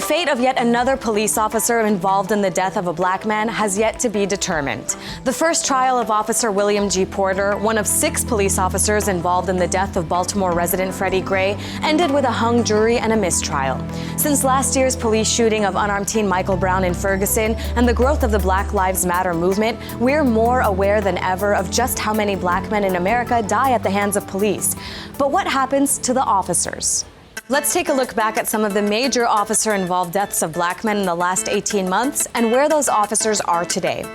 fate of yet another police officer involved in the death of a black man has yet to be determined. The first trial of Officer William G. Porter, one of 6 police officers involved in the death of Baltimore resident Freddie Gray, ended with a hung jury and a mistrial. Since last year's police shooting of unarmed teen Michael Brown in Ferguson and the growth of the Black Lives Matter movement, we're more aware than ever of just how many black men in America die at the hands of police. But what happens to the officers? Let's take a look back at some of the major officer-involved deaths of black men in the last 18 months and where those officers are today.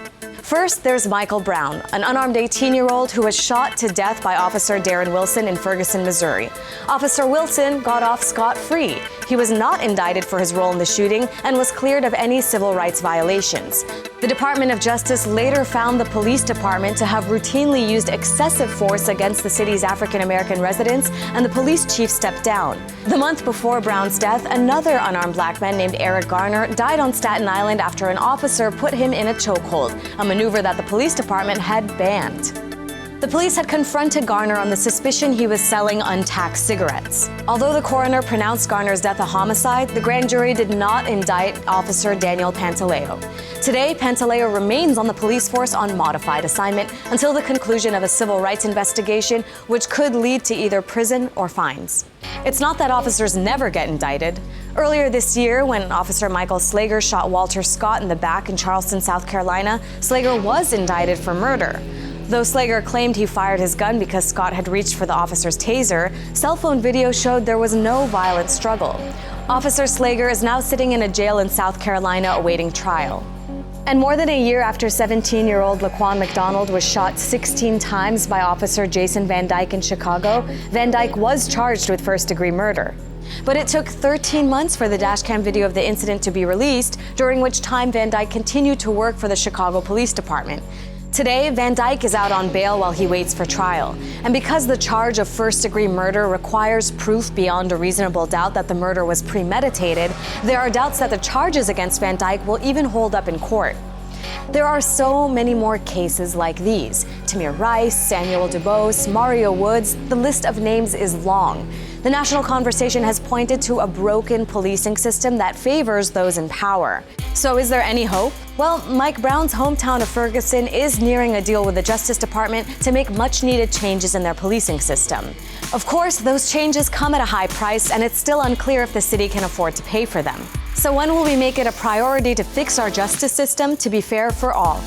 First, there's Michael Brown, an unarmed 18-year-old who was shot to death by Officer Darren Wilson in Ferguson, Missouri. Officer Wilson got off scot-free. He was not indicted for his role in the shooting and was cleared of any civil rights violations. The Department of Justice later found the police department to have routinely used excessive force against the city's African-American residents, and the police chief stepped down. The month before Brown's death, another unarmed black man named Garner died on Staten Island after an officer put him in a chokehold, a maneuver that the police department had banned. The police had confronted Garner on the suspicion he was selling untaxed cigarettes. Although the coroner pronounced Garner's death a homicide, the grand jury did not indict Officer Daniel Pantaleo. Today, Pantaleo remains on the police force on modified assignment until the conclusion of a civil rights investigation, which could lead to either prison or fines. It's not that officers never get indicted. Earlier this year, when Officer Michael Slager shot Walter Scott in the back in Charleston, South Carolina, Slager was indicted for murder. Though Slager claimed he fired his gun because Scott had reached for the officer's taser, cell phone video showed there was no violent struggle. Officer Slager is now sitting in a jail in South Carolina awaiting trial. And more than a year after 17-year-old Laquan McDonald was shot 16 times by Officer Jason Van Dyke in Chicago, Van Dyke was charged with first-degree murder. But it took 13 months for the dashcam video of the incident to be released, during which time Van Dyke continued to work for the Chicago Police Department. Today, Van Dyke is out on bail while he waits for trial. And because the charge of first-degree murder requires proof beyond a reasonable doubt that the murder was premeditated, there are doubts that the charges against Van Dyke will even hold up in court. There are so many more cases like these. Tamir Rice, Samuel DuBose, Mario Woods, the list of names is long. The national conversation has pointed to a broken policing system that favors those in power. So is there any hope? Well, Mike Brown's hometown of Ferguson is nearing a deal with the Justice Department to make much-needed changes in their policing system. Of course, those changes come at a high price, and it's still unclear if the city can afford to pay for them. So when will we make it a priority to fix our justice system to be fair for all?